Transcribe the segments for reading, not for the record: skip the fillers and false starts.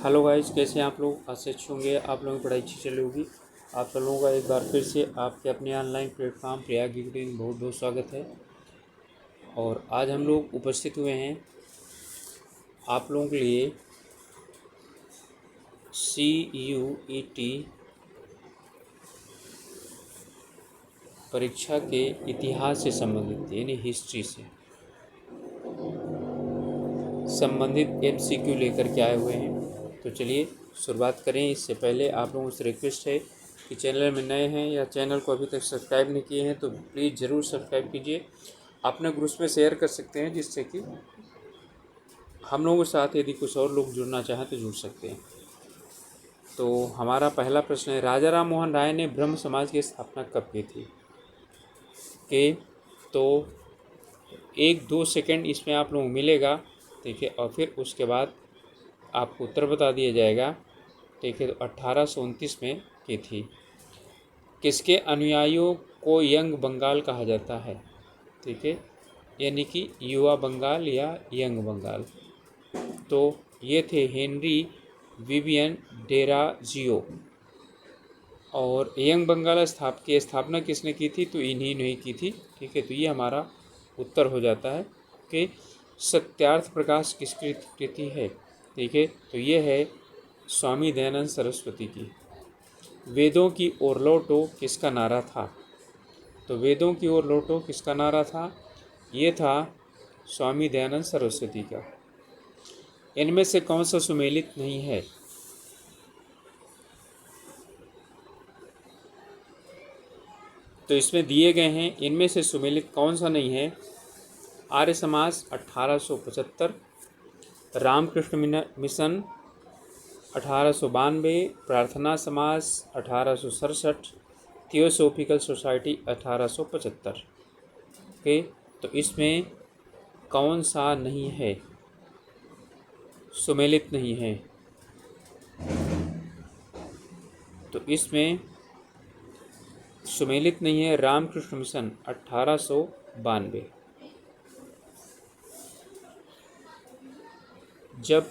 Hello guys, कैसे हैं आप लोग। आज से अच्छे होंगे, आप लोगों की पढ़ाई अच्छी चली होगी। आप सब लोगों का एक बार फिर से आपके अपने ऑनलाइन प्लेटफॉर्म प्रयाग डिग्री में बहुत बहुत स्वागत है। और आज हम लोग उपस्थित हुए हैं आप लोगों के लिए CUET परीक्षा के इतिहास से संबंधित यानी हिस्ट्री से संबंधित MCQ लेकर के आए हुए हैं। तो चलिए शुरुआत करें। इससे पहले आप लोगों से रिक्वेस्ट है कि चैनल में नए हैं या चैनल को अभी तक सब्सक्राइब नहीं किए हैं तो प्लीज़ ज़रूर सब्सक्राइब कीजिए। अपने ग्रुप्स में शेयर कर सकते हैं जिससे कि हम लोगों के साथ यदि कुछ और लोग जुड़ना चाहें तो जुड़ सकते हैं। तो हमारा पहला प्रश्न है, राजा राम मोहन राय ने ब्रह्म समाज की स्थापना कब की थी। तो 1-2 सेकेंड इसमें आप लोगों को मिलेगा, ठीक है, और फिर उसके बाद आपको उत्तर बता दिया जाएगा, ठीक है। तो 1829 में की थी। किसके अनुयायियों को यंग बंगाल कहा जाता है, ठीक है, यानी कि युवा बंगाल या यंग बंगाल। तो ये थे हेनरी विवियन डेराजियो। और यंग बंगाल की स्थापना किसने की थी, तो इन्हीं ने की थी, ठीक है। तो ये हमारा उत्तर हो जाता है कि सत्यार्थ प्रकाश किसकी कृति है, ठीक है। तो ये है स्वामी दयानंद सरस्वती की। वेदों की ओर लौटो किसका नारा था। तो वेदों की ओर लौटो किसका नारा था, ये था स्वामी दयानंद सरस्वती का। इनमें से कौन सा सुमेलित नहीं है। तो इसमें दिए गए हैं, इनमें से सुमेलित कौन सा नहीं है। आर्य समाज 1875, रामकृष्ण मिशन 1892, प्रार्थना समाज 1867, थियोसोफिकल सोसाइटी 1875 के। तो इसमें कौन सा नहीं है, सुमेलित नहीं है। तो इसमें सुमेलित नहीं है रामकृष्ण मिशन 1892। जब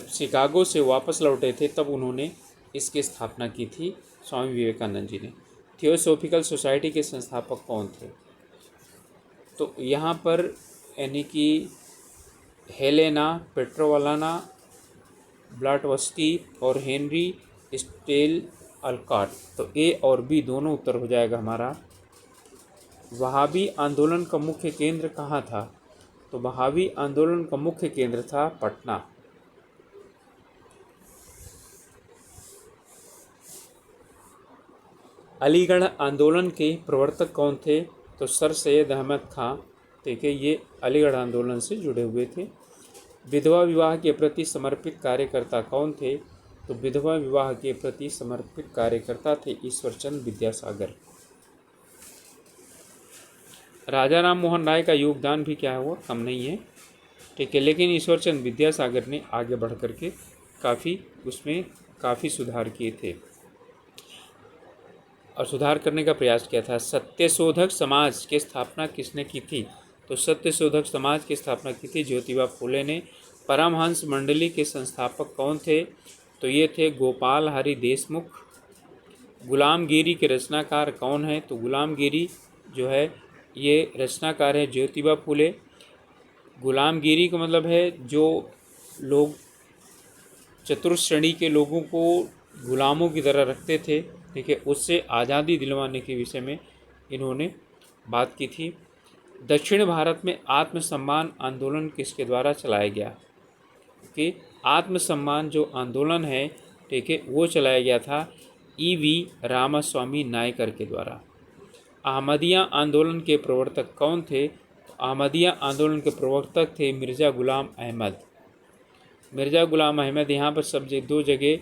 शिकागो से वापस लौटे थे तब उन्होंने इसकी स्थापना की थी, स्वामी विवेकानंद जी ने। थियोसोफिकल सोसाइटी के संस्थापक कौन थे। तो यहाँ पर यानी कि हेलेना पेट्रोवालाना ब्लाटवस्की और हेनरी स्टेल अल्कॉट। तो ए और बी दोनों उत्तर हो जाएगा हमारा। वहाबी आंदोलन का मुख्य केंद्र कहाँ था। तो वहाबी आंदोलन का मुख्य केंद्र था पटना। अलीगढ़ आंदोलन के प्रवर्तक कौन थे। तो सर सैयद अहमद खां, ठीक है, ये अलीगढ़ आंदोलन से जुड़े हुए थे। विधवा विवाह के प्रति समर्पित कार्यकर्ता कौन थे। तो विधवा विवाह के प्रति समर्पित कार्यकर्ता थे ईश्वरचंद विद्यासागर। राजा राम मोहन राय का योगदान भी क्या हुआ, कम नहीं है, ठीक है, लेकिन ईश्वरचंद विद्यासागर ने आगे बढ़ करके उसमें काफ़ी सुधार किए थे और सुधार करने का प्रयास किया था। सत्यशोधक समाज की स्थापना किसने की थी। तो सत्यशोधक समाज की स्थापना की थी ज्योतिबा फुले ने। परमहंस मंडली के संस्थापक कौन थे। तो ये थे गोपाल हरि देशमुख। गुलामगिरी के रचनाकार कौन है। तो गुलामगिरी जो है ये रचनाकार है ज्योतिबा फुले। गुलामगिरी का मतलब है जो लोग चतुर्श्रेणी के लोगों को गुलामों की तरह रखते थे, ठीक है, उससे आज़ादी दिलवाने के विषय में इन्होंने बात की थी। दक्षिण भारत में आत्मसम्मान आंदोलन किसके द्वारा चलाया गया। कि आत्मसम्मान जो आंदोलन है, ठीक है, वो चलाया गया था EV रामास्वामी नायकर के द्वारा। अहमदिया आंदोलन के प्रवर्तक कौन थे। तो अहमदिया आंदोलन के प्रवर्तक थे मिर्ज़ा गुलाम अहमद। मिर्ज़ा गुलाम अहमद यहाँ पर दो जगह,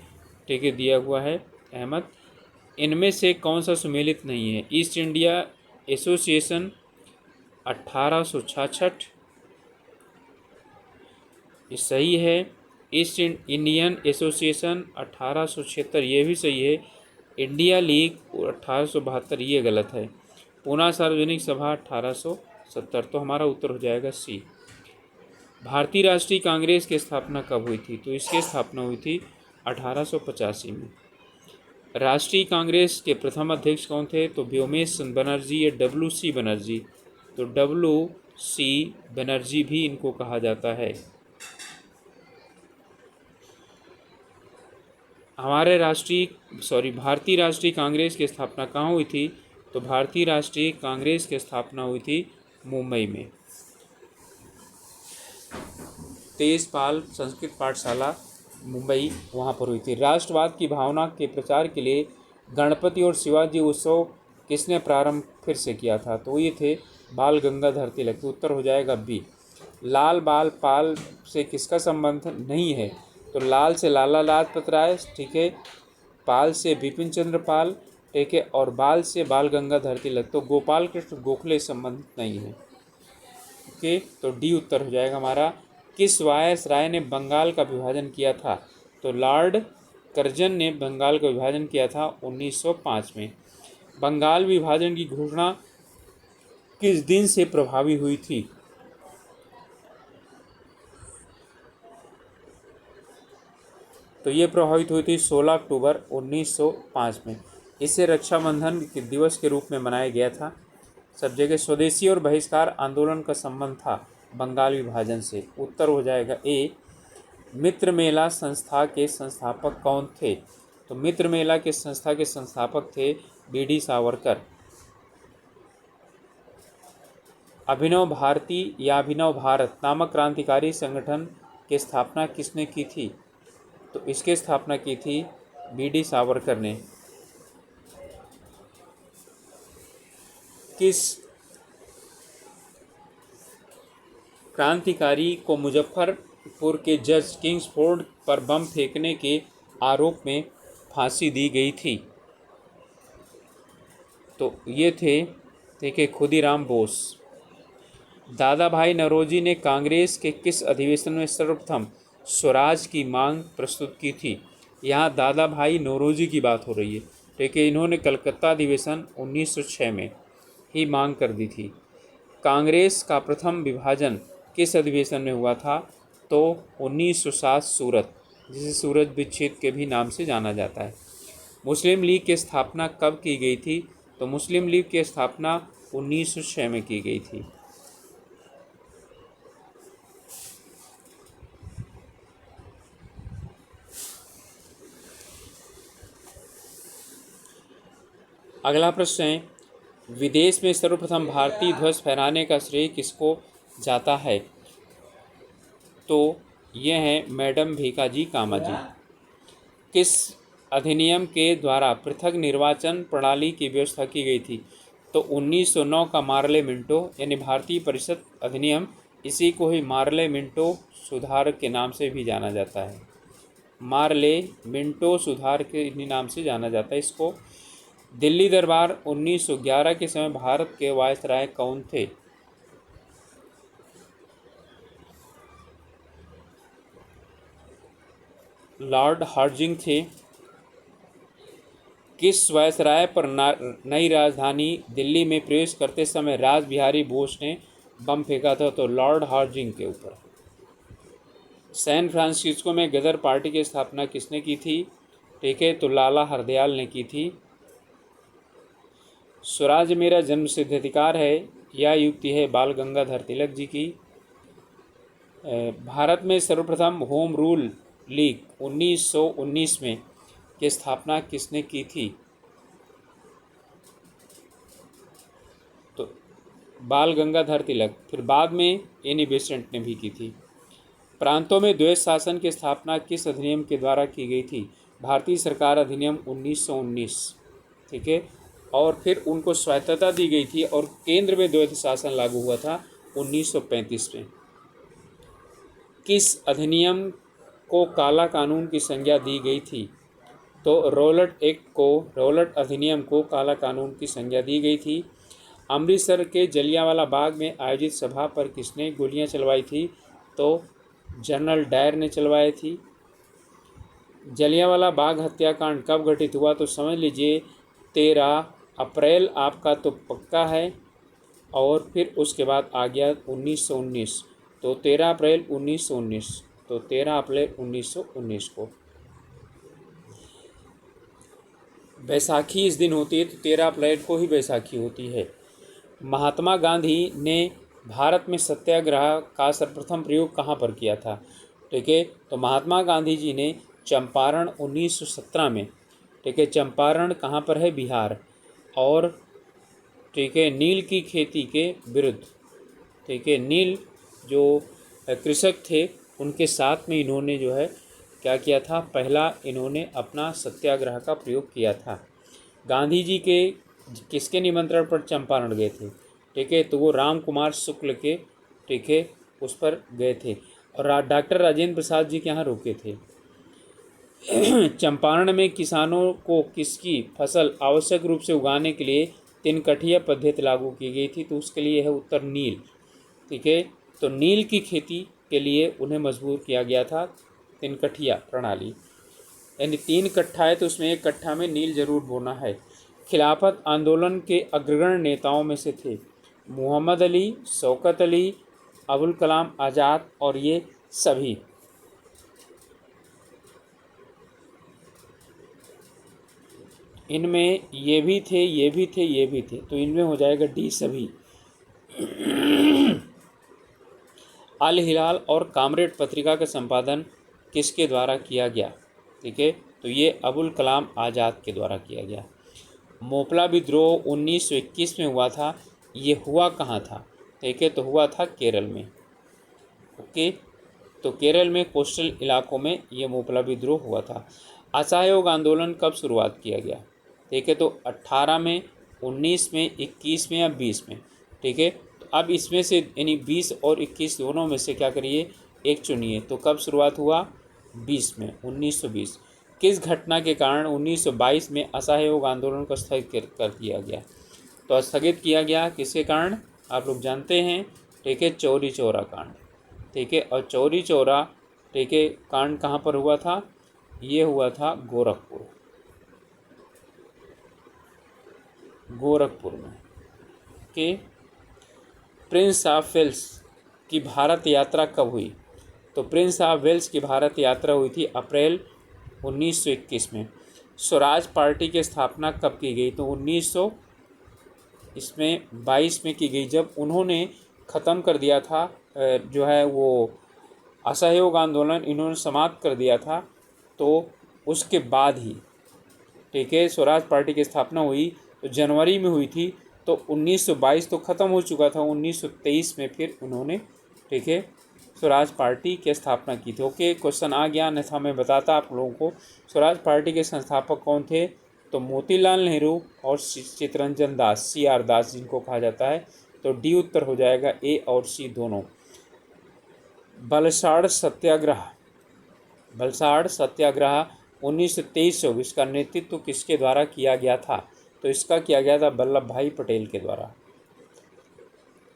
ठीक है, दिया हुआ है अहमद। इनमें से कौन सा सुमेलित नहीं है। ईस्ट इंडिया एसोसिएशन 1866, ये सही है। ईस्ट इंडियन एसोसिएशन 1876, ये भी सही है। इंडिया लीग 1872, ये गलत है। पूना सार्वजनिक सभा 1870। तो हमारा उत्तर हो जाएगा सी। भारतीय राष्ट्रीय कांग्रेस की स्थापना कब हुई थी? तो इसकी स्थापना हुई थी 1885 में। राष्ट्रीय कांग्रेस के प्रथम अध्यक्ष कौन थे? तो व्योमेश बनर्जी या WC बनर्जी। तो WC बनर्जी भी इनको कहा जाता है। भारतीय राष्ट्रीय कांग्रेस की स्थापना कहाँ हुई थी? तो भारतीय राष्ट्रीय कांग्रेस की स्थापना हुई थी मुंबई में। तेजपाल संस्कृत पाठशाला मुंबई, वहाँ पर हुई थी। राष्ट्रवाद की भावना के प्रचार के लिए गणपति और शिवाजी उत्सव किसने प्रारंभ फिर से किया था? तो ये थे बाल गंगाधर तिलक। उत्तर हो जाएगा बी। लाल बाल पाल से किसका संबंध नहीं है? तो लाल से लाला लाजपत राय, ठीक है, पाल से बिपिन चंद्र पाल, ठीक है, और बाल से बाल गंगाधर तिलक। तो गोपाल कृष्ण गोखले संबंधित नहीं है। ओके, तो डी उत्तर हो जाएगा हमारा। किस वायसराय ने बंगाल का विभाजन किया था? तो लॉर्ड कर्जन ने बंगाल का विभाजन किया था 1905 में। बंगाल विभाजन की घोषणा किस दिन से प्रभावी हुई थी? तो ये प्रभावित हुई थी 16 अक्टूबर 1905 में। इसे रक्षाबंधन के दिवस के रूप में मनाया गया था। सब जगह स्वदेशी और बहिष्कार आंदोलन का संबंध था बंगाल विभाजन से। उत्तर हो जाएगा ए। मित्र मेला संस्था के संस्थापक कौन थे? तो मित्र मेला के संस्था के संस्थापक थे BD सावरकर। अभिनव भारती या अभिनव भारत नामक क्रांतिकारी संगठन की स्थापना किसने की थी? तो इसकी स्थापना की थी BD सावरकर ने। किस क्रांतिकारी को मुजफ्फरपुर के जज किंग्सफोर्ड पर बम फेंकने के आरोप में फांसी दी गई थी? तो ये थे, ठीक है, खुदीराम बोस। दादा भाई नौरोजी ने कांग्रेस के किस अधिवेशन में सर्वप्रथम स्वराज की मांग प्रस्तुत की थी? यहाँ दादा भाई नौरोजी की बात हो रही है, ठीक है। इन्होंने कलकत्ता अधिवेशन 1906 में ही मांग कर दी थी। कांग्रेस का प्रथम विभाजन किस अधिवेशन में हुआ था? तो 1907 सूरत, जिसे सूरत विच्छेद के भी नाम से जाना जाता है। मुस्लिम लीग की स्थापना कब की गई थी? तो मुस्लिम लीग की स्थापना 1906 में की गई थी। अगला प्रश्न है, विदेश में सर्वप्रथम भारतीय ध्वज फहराने का श्रेय किसको जाता है? तो यह है मैडम भीकाजी कामा जी। किस अधिनियम के द्वारा पृथक निर्वाचन प्रणाली की व्यवस्था की गई थी? तो 1909 का मार्ले मिंटो यानी भारतीय परिषद अधिनियम, इसी को ही मार्ले मिंटो सुधार के नाम से भी जाना जाता है। मार्ले मिंटो सुधार के नाम से जाना जाता है इसको। दिल्ली दरबार 1911 के समय भारत के वायसराय कौन थे? लॉर्ड हार्जिंग थे। किस वायसराय पर नई राजधानी दिल्ली में प्रवेश करते समय राज बिहारी बोस ने बम फेंका था? तो लॉर्ड हार्जिंग के ऊपर। सैन फ्रांसिस्को में गदर पार्टी की स्थापना किसने की थी? ठीक है, तो लाला हरदयाल ने की थी। स्वराज मेरा जन्मसिद्ध अधिकार है, यह युक्ति है बाल गंगाधर तिलक जी की। भारत में सर्वप्रथम होम रूल लीग 1919 में की स्थापना किसने की थी? तो बाल गंगाधर तिलक। फिर बाद में एनी बेसेंट ने भी की थी। प्रांतों में द्वैत शासन की स्थापना किस अधिनियम के द्वारा की गई थी? भारतीय सरकार अधिनियम 1919, ठीक है। और फिर उनको स्वायत्तता दी गई थी और केंद्र में द्वैत शासन लागू हुआ था 1935 में। किस अधिनियम को काला कानून की संज्ञा दी गई थी? तो रौलट अधिनियम को काला कानून की संज्ञा दी गई थी। अमृतसर के जलियांवाला बाग में आयोजित सभा पर किसने गोलियां चलवाई थी? तो जनरल डायर ने चलवाई थी। जलियांवाला बाग हत्याकांड कब घटित हुआ? तो समझ लीजिए 13 अप्रैल आपका तो पक्का है, और फिर उसके बाद आ गया 1919। तो 13 अप्रैल 1919, तो 13 अप्रैल 1919 को। बैसाखी इस दिन होती है, तो 13 अप्रैल को ही बैसाखी होती है। महात्मा गांधी ने भारत में सत्याग्रह का सर्वप्रथम प्रयोग कहाँ पर किया था? ठीक है, तो महात्मा गांधी जी ने चंपारण 1917 में, ठीक है, चंपारण कहाँ पर है? बिहार। और ठीक है, नील की खेती के विरुद्ध, ठीक है, नील जो कृषक थे उनके साथ में इन्होंने जो है क्या किया था? पहला इन्होंने अपना सत्याग्रह का प्रयोग किया था। गांधी जी के किसके निमंत्रण पर चंपारण गए थे? ठीक है, तो वो राम कुमार शुक्ल के, ठीक है, उस पर गए थे। और डॉक्टर राजेंद्र प्रसाद जी के यहाँ रुके थे। चंपारण में किसानों को किसकी फसल आवश्यक रूप से उगाने के लिए तिनकठिया पद्धति लागू की गई थी? तो उसके लिए है उत्तर नील। ठीक है, तो नील की खेती के लिए उन्हें मजबूर किया गया था, तिनकठिया प्रणाली, यानी 3 कट्ठा है तो उसमें 1 कट्ठा में नील जरूर बोना है। खिलाफत आंदोलन के अग्रगण्य नेताओं में से थे मोहम्मद अली, शौकत अली, अबुल कलाम आज़ाद और ये सभी। इनमें ये भी थे, ये भी थे, ये भी थे, तो इनमें हो जाएगा डी सभी। अल हिलाल और कामरेड पत्रिका का संपादन किसके द्वारा किया गया? ठीक है, तो ये अबुल कलाम आज़ाद के द्वारा किया गया। मोपला विद्रोह 1921 में हुआ था, ये हुआ कहाँ था? ठीक है, तो हुआ था केरल में। ओके, तो केरल में कोस्टल इलाकों में ये मोपला विद्रोह हुआ था। असहयोग आंदोलन कब शुरुआत किया गया? ठीक है, तो 18 में, 19 में, 21 में या 20 में? ठीक है, तो अब इसमें से यानी 20 और 21 दोनों में से क्या करिए? एक चुनिए। तो कब शुरुआत हुआ? 20 में, 1920। किस घटना के कारण 1922 में असहयोग आंदोलन को स्थगित कर दिया गया? तो स्थगित किया गया किसके कारण? आप लोग जानते हैं, ठीक है, चौरी चौरा कांड। ठीक है, और चौरी चौरा, ठीक है, कांड कहाँ पर हुआ था? ये हुआ था गोरखपुर, गोरखपुर में। कि प्रिंस ऑफ वेल्स की भारत यात्रा कब हुई? तो प्रिंस ऑफ वेल्स की भारत यात्रा हुई थी अप्रैल 1921 में। स्वराज पार्टी की स्थापना कब की गई? तो 1922 में की गई, जब उन्होंने ख़त्म कर दिया था जो है वो असहयोग आंदोलन इन्होंने समाप्त कर दिया था, तो उसके बाद ही, ठीक है, स्वराज पार्टी की स्थापना हुई। तो जनवरी में हुई थी, तो 1922 तो ख़त्म हो चुका था, 1923 में फिर उन्होंने, ठीक है, स्वराज पार्टी की स्थापना की थी। ओके, क्वेश्चन आ गया, अन्यथा मैं बताता आप लोगों को। स्वराज पार्टी के संस्थापक कौन थे? तो मोतीलाल नेहरू और चित्तरंजन दास, CR दास जिनको कहा जाता है। तो डी उत्तर हो जाएगा, ए और सी दोनों। बलसाड़ सत्याग्रह, बलसाड़ सत्याग्रह 1923-24 का नेतृत्व किसके द्वारा किया गया था? तो इसका किया गया था वल्लभ भाई पटेल के द्वारा।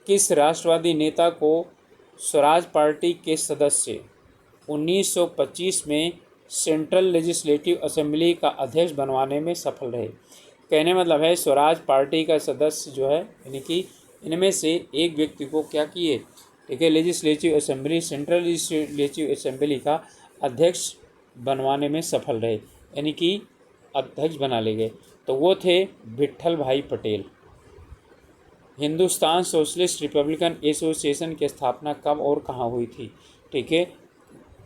किस राष्ट्रवादी नेता को स्वराज पार्टी के सदस्य 1925 में सेंट्रल लेजिस्लेटिव असेंबली का अध्यक्ष बनवाने में सफल रहे? कहने मतलब है स्वराज पार्टी का सदस्य जो है, यानी कि इनमें से एक व्यक्ति को क्या किए? ठीक है, legislative assembly, central legislative assembly का अध्यक्ष बनवाने में सफल रहे, यानी कि अध्यक्ष बना ले गए। तो वो थे विट्ठल भाई Patel. Hindustan socialist Republican association की स्थापना कब और कहाँ हुई थी? ठीक है,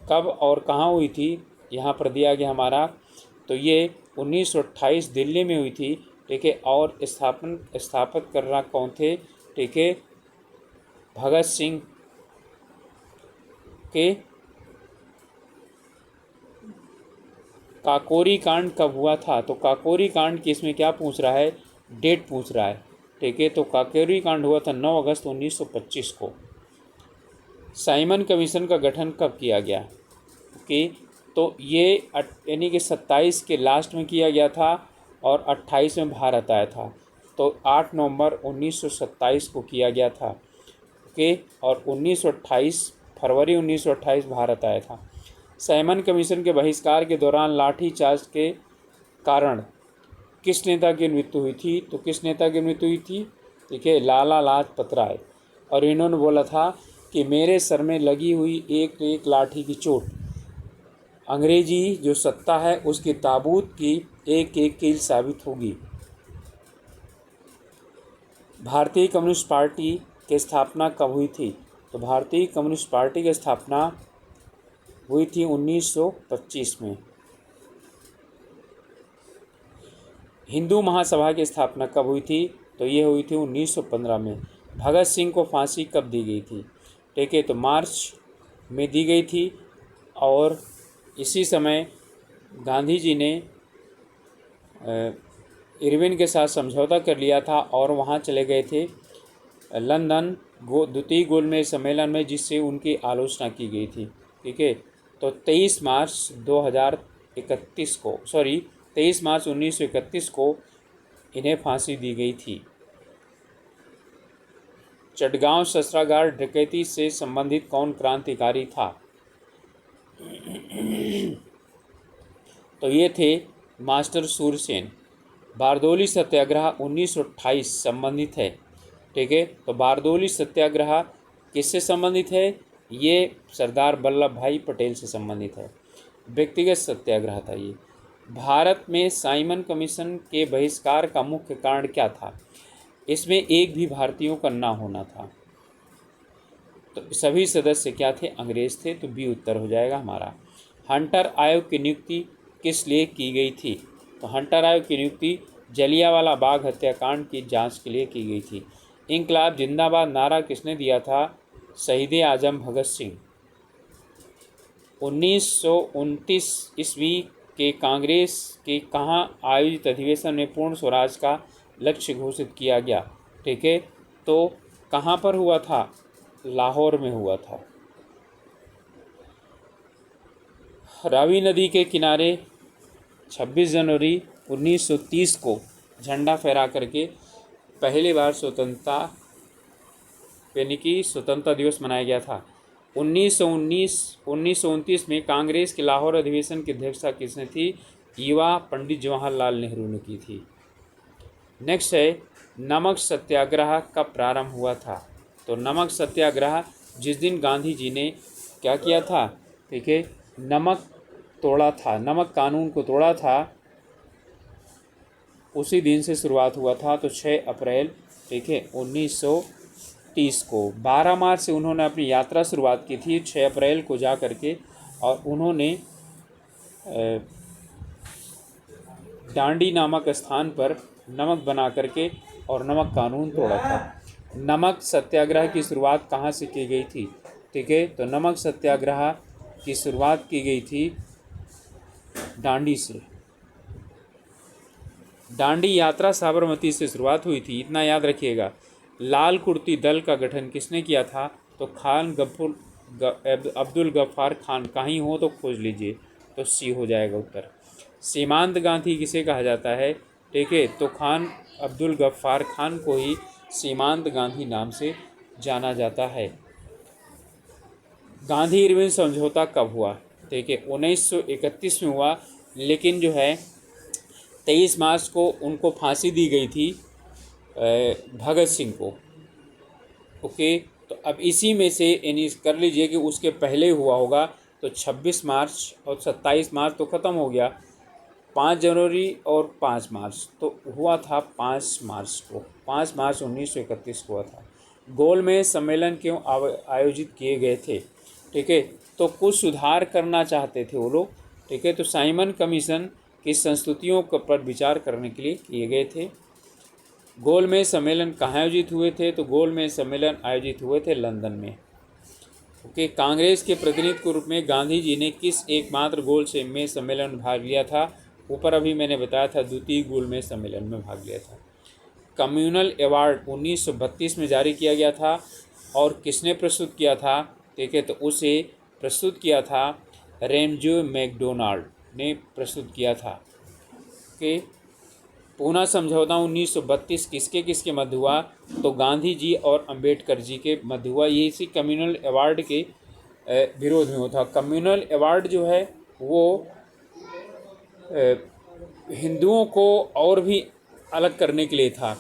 कब और कहाँ हुई थी यहाँ पर दिया गया हमारा। तो ये 1928 दिल्ली में हुई थी। ठीक है, और स्थापित करना कौन थे? ठीक है, भगत सिंह के। काकोरी कांड कब हुआ था? तो काकोरी कांड की इसमें क्या पूछ रहा है? डेट पूछ रहा है। ठीक है, तो काकोरी कांड हुआ था 9 अगस्त 1925 को। साइमन कमीशन का गठन कब किया गया? ओके, तो ये यानी कि 27 के लास्ट में किया गया था और 28 में भारत आया था। तो 8 नवंबर 1927 को किया गया था। ओके, और 1928 फरवरी 1928 भारत आया था। साइमन कमीशन के बहिष्कार के दौरान लाठीचार्ज के कारण किस नेता की मृत्यु हुई थी? तो किस नेता की मृत्यु हुई थी? ठीक है, लाला लाजपत राय। और इन्होंने बोला था कि मेरे सर में लगी हुई एक एक लाठी की चोट अंग्रेजी जो सत्ता है उसके ताबूत की एक एक कील साबित होगी। भारतीय कम्युनिस्ट पार्टी की स्थापना कब हुई थी? तो भारतीय कम्युनिस्ट पार्टी की स्थापना हुई थी 1925 में। हिंदू महासभा की स्थापना कब हुई थी? तो ये हुई थी 1915 में। भगत सिंह को फांसी कब दी गई थी? ठीक है, तो मार्च में दी गई थी और इसी समय गांधी जी ने इरविन के साथ समझौता कर लिया था और वहाँ चले गए थे लंदन द्वितीय गोलमेज सम्मेलन में, जिससे उनकी आलोचना की गई थी। ठीक है, तो 23 मार्च 1931 को इन्हें फांसी दी गई थी। चटगांव शस्त्रागार डकैती से संबंधित कौन क्रांतिकारी था? तो ये थे मास्टर सूरसेन। बारदोली सत्याग्रह 1928 संबंधित है। ठीक है, तो बारदोली सत्याग्रह किससे संबंधित है? ये सरदार वल्लभ भाई पटेल से संबंधित है। व्यक्तिगत सत्याग्रह था ये। भारत में साइमन कमीशन के बहिष्कार का मुख्य कारण क्या था? इसमें एक भी भारतीयों का ना होना था। तो सभी सदस्य क्या थे? अंग्रेज थे, तो बी उत्तर हो जाएगा हमारा। हंटर आयोग की नियुक्ति किस लिए की गई थी? तो हंटर आयोग की नियुक्ति जलियांवाला बाग हत्याकांड की जांच के लिए की गई थी। इंकलाब जिंदाबाद नारा किसने दिया था? शहीद आजम भगत सिंह। 1929 ईस्वी के कांग्रेस के कहाँ आयोजित अधिवेशन में पूर्ण स्वराज का लक्ष्य घोषित किया गया? ठीक है, तो कहाँ पर हुआ था? लाहौर में हुआ था। रावी नदी के किनारे 26 जनवरी 1930 को झंडा फहरा करके पहली बार स्वतंत्रता दिवस मनाया गया था। 1929 में कांग्रेस के लाहौर अधिवेशन की अध्यक्षता किसने थी? युवा पंडित जवाहरलाल नेहरू ने की थी। नेक्स्ट है, नमक सत्याग्रह कब प्रारंभ हुआ था? तो नमक सत्याग्रह जिस दिन गांधी जी ने क्या किया था? ठीक है, नमक तोड़ा था, नमक कानून को तोड़ा था, उसी दिन से शुरुआत हुआ था। तो 6 अप्रैल, ठीक है, 1930 को। 12 मार्च से उन्होंने अपनी यात्रा शुरुआत की थी 6 अप्रैल को जा करके, और उन्होंने डांडी नामक स्थान पर नमक बना करके और नमक कानून तोड़ा था। नमक सत्याग्रह की शुरुआत कहाँ से की गई थी? ठीक है, तो नमक सत्याग्रह की शुरुआत की गई थी डांडी से। डांडी यात्रा साबरमती से शुरुआत हुई थी, इतना याद रखिएगा। लाल कुर्ती दल का गठन किसने किया था? तो खान अब्दुल गफ्फार खान। कहीं हो तो खोज लीजिए, तो सी हो जाएगा उत्तर। सीमांत गांधी किसे कहा जाता है? ठीक है, तो खान अब्दुल गफ्फार खान को ही सीमांत गांधी नाम से जाना जाता है। गांधी इरविन समझौता कब हुआ? ठीक है, 1931 में हुआ, लेकिन जो है 23 मार्च को उनको फांसी दी गई थी भगत सिंह को। ओके, तो अब इसी में से यानी कर लीजिए कि उसके पहले हुआ होगा, तो 26 मार्च और 27 मार्च तो ख़त्म हो गया, 5 जनवरी और 5 मार्च तो हुआ था 5 मार्च को, 5 मार्च 1931 को हुआ था। गोलमेज सम्मेलन क्यों आयोजित किए गए थे? ठीक है, तो कुछ सुधार करना चाहते थे वो लोग। ठीक है, तो साइमन कमीशन की संस्तुतियों पर विचार करने के लिए किए गए थे। गोलमेज सम्मेलन कहाँ आयोजित हुए थे? तो गोलमेज सम्मेलन आयोजित हुए थे लंदन में। ओके, कांग्रेस के प्रतिनिधि के रूप में गांधी जी ने किस एकमात्र गोलमेज सम्मेलन में भाग लिया था? ऊपर अभी मैंने बताया था, द्वितीय गोलमेज सम्मेलन में भाग लिया था। कम्युनल अवार्ड 1932 में जारी किया गया था और किसने प्रस्तुत किया था? ठीक है, तो उसे प्रस्तुत किया था रेमजो मैकडोनाल्ड ने प्रस्तुत किया था। ओके, पूना समझौता 1932 किसके मध्य हुआ? तो गांधी जी और अंबेडकर जी के मध्य हुआ। ये इसी कम्युनल अवार्ड के विरोध में होता। कम्युनल अवार्ड जो है वो हिंदुओं को और भी अलग करने के लिए था।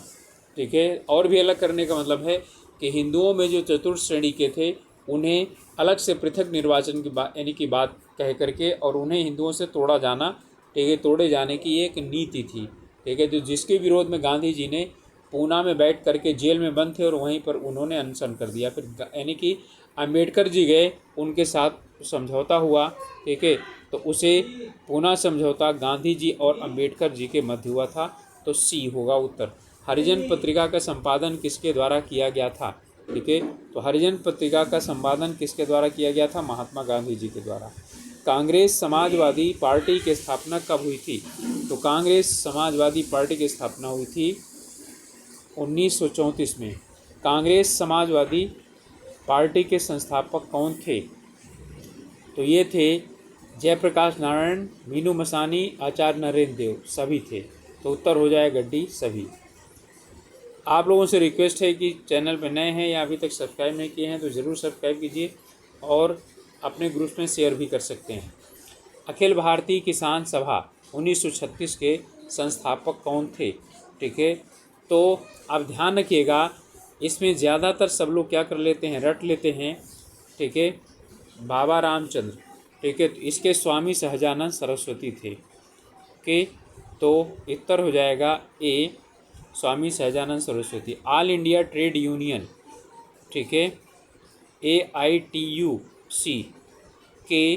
ठीक है, और भी अलग करने का मतलब है कि हिंदुओं में जो चतुर्थ श्रेणी के थे उन्हें अलग से पृथक निर्वाचन की बात यानी कि बात कह करके और उन्हें हिंदुओं से तोड़ा जाना, ठीक है, तोड़े जाने की एक नीति थी, ठीक है। तो जिसके विरोध में गांधी जी ने पूना में बैठ करके जेल में बंद थे और वहीं पर उन्होंने अनशन कर दिया। फिर यानी कि अम्बेडकर जी गए, उनके साथ समझौता हुआ, ठीक है। तो उसे पूना समझौता गांधी जी और अम्बेडकर जी के मध्य हुआ था। तो सी होगा उत्तर। हरिजन पत्रिका का संपादन किसके द्वारा किया गया था, ठीक है। तो हरिजन पत्रिका का संपादन किसके द्वारा किया गया था, महात्मा गांधी जी के द्वारा। कांग्रेस समाजवादी पार्टी की स्थापना कब हुई थी, तो कांग्रेस समाजवादी पार्टी की स्थापना हुई थी 1934 में। कांग्रेस समाजवादी पार्टी के संस्थापक कौन थे, तो ये थे जयप्रकाश नारायण, मीनू मसानी, आचार्य नरेंद्र देव, सभी थे। तो उत्तर हो जाएगा डी, सभी। आप लोगों से रिक्वेस्ट है कि चैनल पर नए हैं या अभी तक सब्सक्राइब नहीं किए हैं तो ज़रूर सब्सक्राइब कीजिए और अपने ग्रुप में शेयर भी कर सकते हैं। अखिल भारतीय किसान सभा 1936 के संस्थापक कौन थे, ठीक है। तो आप ध्यान रखिएगा, इसमें ज़्यादातर सब लोग क्या कर लेते हैं, रट लेते हैं, ठीक है, बाबा रामचंद्र, ठीक है। तो इसके स्वामी सहजानंद सरस्वती थे, ओके। तो उत्तर हो जाएगा A, Swami Sahajanand Saraswati. All India trade union, ठीक है, AITUC के,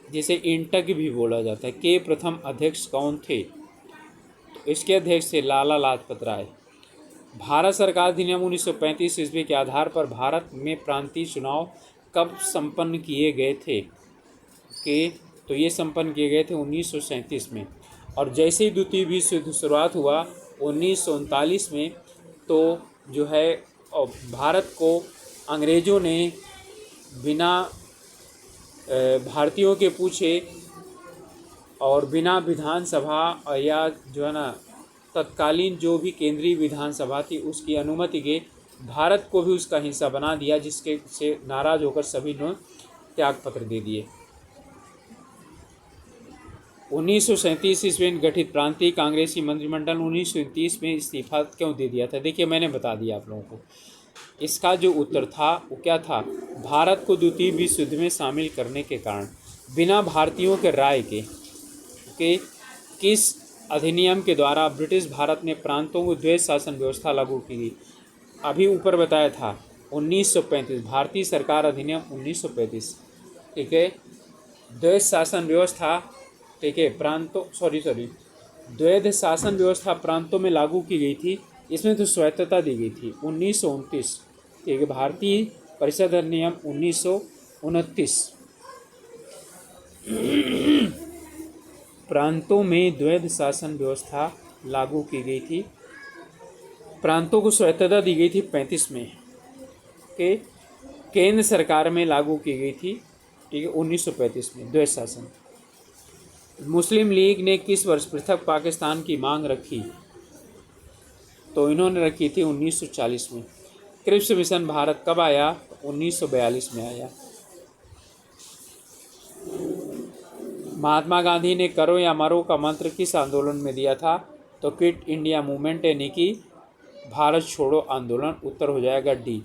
जिसे इंटक भी बोला जाता है, के प्रथम अध्यक्ष कौन थे, तो इसके अध्यक्ष थे लाला लाजपत राय। भारत सरकार अधिनियम 1935 ईस्वी के आधार पर भारत में प्रांतीय चुनाव कब संपन्न किए गए थे, कि तो ये संपन्न किए गए थे 1937 में। और जैसे ही द्वितीय विश्व युद्ध शुरुआत हुआ 1939 में, तो जो है भारत को अंग्रेज़ों ने बिना भारतीयों के पूछे और बिना विधानसभा या जो है ना तत्कालीन जो भी केंद्रीय विधानसभा थी उसकी अनुमति के भारत को भी उसका हिस्सा बना दिया, जिसके से नाराज़ होकर सभी ने त्यागपत्र दे दिए। 1937 ईस्वी में गठित प्रांतीय कांग्रेसी मंत्रिमंडल 1929 में इस्तीफा क्यों दे दिया था, देखिए मैंने बता दिया आप लोगों को। इसका जो उत्तर था वो क्या था, भारत को द्वितीय विश्व युद्ध में शामिल करने के कारण बिना भारतीयों के राय के किस अधिनियम के द्वारा ब्रिटिश भारत में प्रांतों को द्वैध शासन व्यवस्था लागू की गई। अभी ऊपर बताया था 1935, भारतीय सरकार अधिनियम 1935, ठीक है। द्वैध शासन व्यवस्था, ठीक है, द्वैध शासन व्यवस्था प्रांतों में लागू की गई थी। इसमें तो स्वायत्तता दी गई थी 1929, ठीक है। भारतीय परिषद अधिनियम 1929 प्रांतों में द्वैध शासन व्यवस्था लागू की गई थी। प्रांतों को स्वायत्तता दी गई थी 35 में, के केंद्र सरकार में लागू की गई थी, ठीक है, 1935 में द्वैध शासन। मुस्लिम लीग ने किस वर्ष पृथक पाकिस्तान की मांग रखी, तो इन्होंने रखी थी 1940 में। क्रिप्स मिशन भारत कब आया, 1942 में आया। महात्मा गांधी ने करो या मरो का मंत्र किस आंदोलन में दिया था, तो क्विट इंडिया मूवमेंट यानी कि भारत छोड़ो आंदोलन। उत्तर हो जाएगा डी।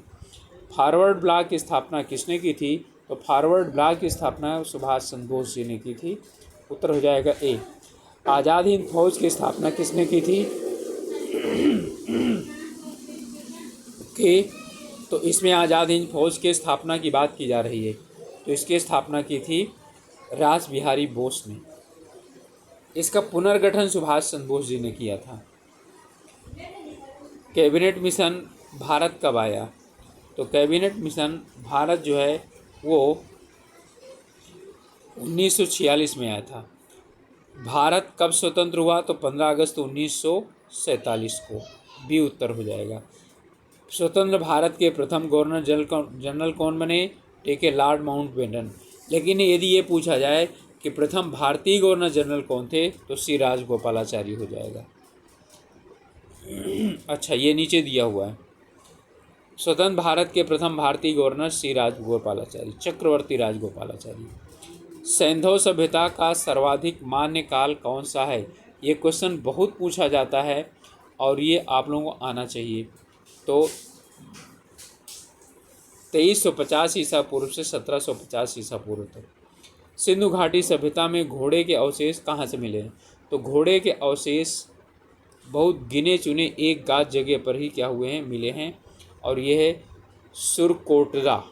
फॉरवर्ड ब्लॉक की स्थापना किसने की थी, तो फॉरवर्ड ब्लॉक की स्थापना सुभाष चंद्र बोस जी ने की थी। उत्तर हो जाएगा ए। आज़ाद हिंद फौज की स्थापना किसने की थी, ओके। तो इसमें आज़ाद हिंद फौज की स्थापना की बात की जा रही है, तो इसकी स्थापना की थी रास बिहारी बोस ने। इसका पुनर्गठन सुभाष चंद्र बोस जी ने किया था। कैबिनेट मिशन भारत कब आया, तो कैबिनेट मिशन भारत जो है वो 1946 में आया था। भारत कब स्वतंत्र हुआ, तो 15 अगस्त 1947 को, बी उत्तर हो जाएगा। स्वतंत्र भारत के प्रथम गवर्नर जनरल कौन बने, ठीक है, लॉर्ड माउंटबेटन। लेकिन यदि ये पूछा जाए कि प्रथम भारतीय गवर्नर जनरल कौन थे, तो सी राजगोपालाचारी हो जाएगा। अच्छा, ये नीचे दिया हुआ है, स्वतंत्र भारत के प्रथम भारतीय गवर्नर सी राजगोपालाचारी, चक्रवर्ती राजगोपालाचारी। सैंधव सभ्यता का सर्वाधिक मान्य काल कौन सा है, ये क्वेश्चन बहुत पूछा जाता है और ये आप लोगों को आना चाहिए। तो 2350 ईसा पूर्व से 1750 ईसा पूर्व तक। सिंधु घाटी सभ्यता में घोड़े के अवशेष कहाँ से मिले हैं? तो घोड़े के अवशेष बहुत गिने चुने एक गाद जगह पर ही क्या हुए हैं, मिले हैं, और यह है सुरकोटरा,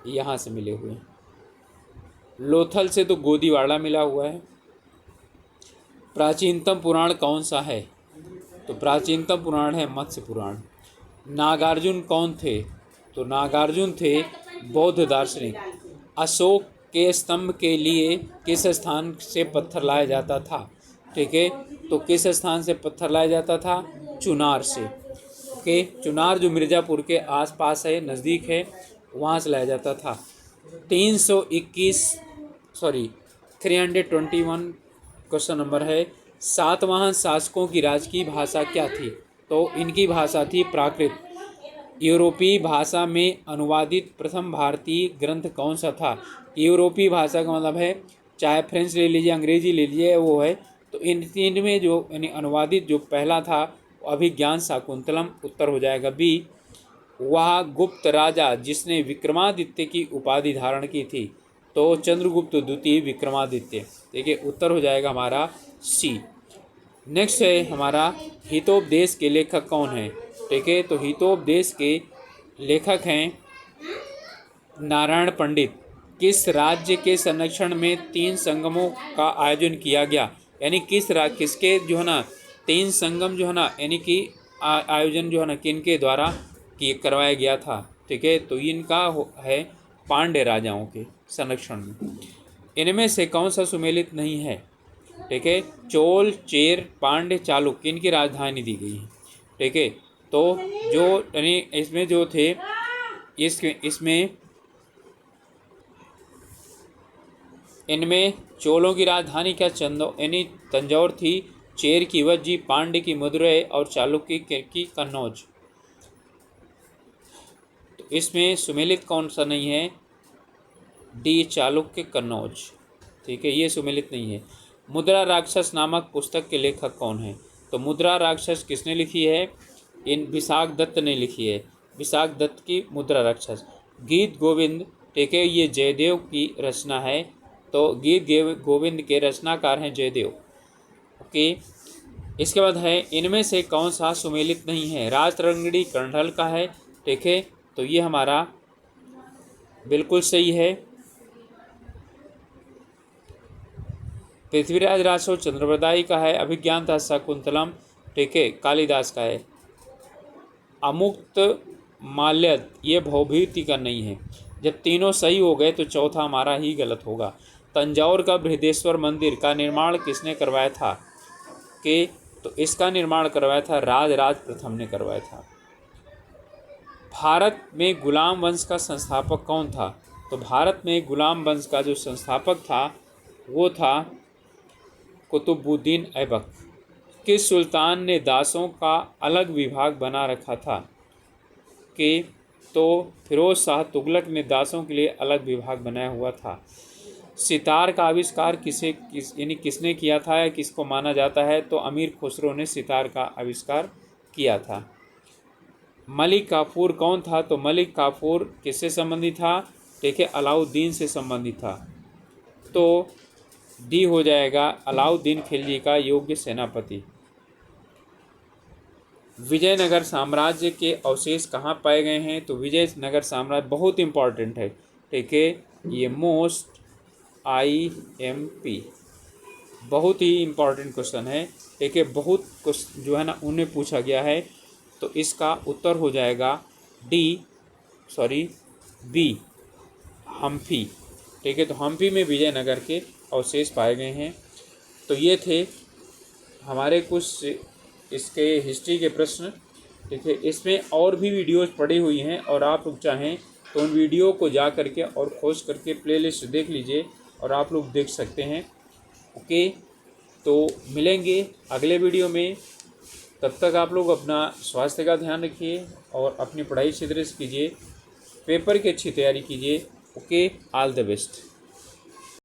यहाँ से मिले हुए हैं। लोथल से तो गोदीवाड़ा मिला हुआ है। प्राचीनतम पुराण कौन सा है? तो प्राचीनतम पुराण है मत्स्य पुराण। नागार्जुन कौन थे? तो नागार्जुन थे बौद्ध दार्शनिक। अशोक के स्तंभ के लिए किस स्थान से पत्थर लाया जाता था? ठीक है, तो किस स्थान से पत्थर लाया जाता था? चुनार से। ओके, चुनार जो मिर्ज़ापुर के आसपास है, नज़दीक है, वहाँ से लाया जाता था। 321 क्वेश्चन नंबर है, सातवाहन शासकों की राजकीय भाषा क्या थी? तो इनकी भाषा थी प्राकृत। यूरोपीय भाषा में अनुवादित प्रथम भारतीय ग्रंथ कौन सा था? यूरोपीय भाषा का मतलब है चाहे फ्रेंच ले लीजिए, अंग्रेजी ले लीजिए, वो है। तो इन तीन में जो यानी अनुवादित जो पहला था अभिज्ञान शाकुंतलम, उत्तर हो जाएगा बी। वह गुप्त राजा जिसने विक्रमादित्य की उपाधि धारण की थी? तो चंद्रगुप्त द्वितीय विक्रमादित्य। देखिए उत्तर हो जाएगा हमारा सी। नेक्स्ट है हमारा हितोपदेश के लेखक कौन है? ठीक है, तो हितोपदेश के लेखक हैं नारायण पंडित। किस राज्य के संरक्षण में 3 संगमों का आयोजन किया गया? यानी किसके जो है ना 3 संगम जो है ना, यानी कि आयोजन जो है ना किनके द्वारा करवाया गया था? ठीक है, तो इनका है पांड्य राजाओं के संरक्षण में। इनमें से कौन सा सुमेलित नहीं है? ठीक है, चोल, चेर, पांड्य, चालुक्य इनकी राजधानी दी गई है। ठीक है, तो जो यानी इसमें जो थे इसमें इनमें चोलों की राजधानी क्या यानी तंजौर थी, चेर की वज्जी, पांड्य की मदुरै और चालुक्य की कन्नौज। तो इसमें सुमेलित कौन सा नहीं है? डी, चालुक्य कन्नौज। ठीक है, ये सुमेलित नहीं है। मुद्रा राक्षस नामक पुस्तक के लेखक कौन है? तो मुद्रा राक्षस किसने लिखी है? इन विशाख दत्त ने लिखी है। विशाख दत्त की मुद्रा राक्षस। गीत गोविंद, ठीक है, ये जयदेव की रचना है। तो गीत गोविंद के रचनाकार हैं जयदेव। ओके, इसके बाद है इनमें से कौन सा सुमेलित नहीं है? राजतरंगिणी कर्णल का है। ठीक है, तो ये हमारा बिल्कुल सही है। पृथ्वीराज रासो चंद्रप्रदायी का है। अभिज्ञान था शाकुंतलम, ठीक है, कालिदास का है। अमुक्त माल्यद ये भौभीति का नहीं है। जब तीनों सही हो गए तो चौथा हमारा ही गलत होगा। तंजौर का बृहदेश्वर मंदिर का निर्माण किसने करवाया था? तो इसका निर्माण करवाया था राजराज प्रथम ने करवाया था। भारत में गुलाम वंश का संस्थापक कौन था? तो भारत में गुलाम वंश का जो संस्थापक था वो था कुतुबुद्दीन ऐबक। किस सुल्तान ने दासों का अलग विभाग बना रखा था? तो फिरोज शाह तुगलक ने दासों के लिए अलग विभाग बनाया हुआ था। सितार का आविष्कार किसने किया था या किसको माना जाता है? तो अमीर खुसरो ने सितार का आविष्कार किया था। मलिक काफूर कौन था? तो मलिक काफूर किससे संबंधित था? ठीक है, अलाउद्दीन से संबंधित था। तो डी हो जाएगा अलाउद्दीन खिलजी का योग्य सेनापति। विजयनगर साम्राज्य के अवशेष कहाँ पाए गए हैं? तो विजयनगर साम्राज्य बहुत इम्पॉर्टेंट है। ठीक है, ये मोस्ट IMP बहुत ही इम्पॉर्टेंट क्वेश्चन है। ठीक है, बहुत जो है ना उन्हें पूछा गया है। तो इसका उत्तर हो जाएगा बी, हम्फी। ठीक है, तो हम्फी में विजयनगर के अवशेष पाए गए हैं। तो ये थे हमारे कुछ इसके हिस्ट्री के प्रश्न। ठीक है, इसमें और भी वीडियोस पड़ी हुई हैं और आप लोग चाहें तो उन वीडियो को जा करके और खोज करके प्लेलिस्ट देख लीजिए और आप लोग देख सकते हैं। ओके, तो मिलेंगे अगले वीडियो में। तब तक आप लोग अपना स्वास्थ्य का ध्यान रखिए और अपनी पढ़ाई अच्छी तरह से कीजिए, पेपर की अच्छी तैयारी कीजिए। Okay, all the best.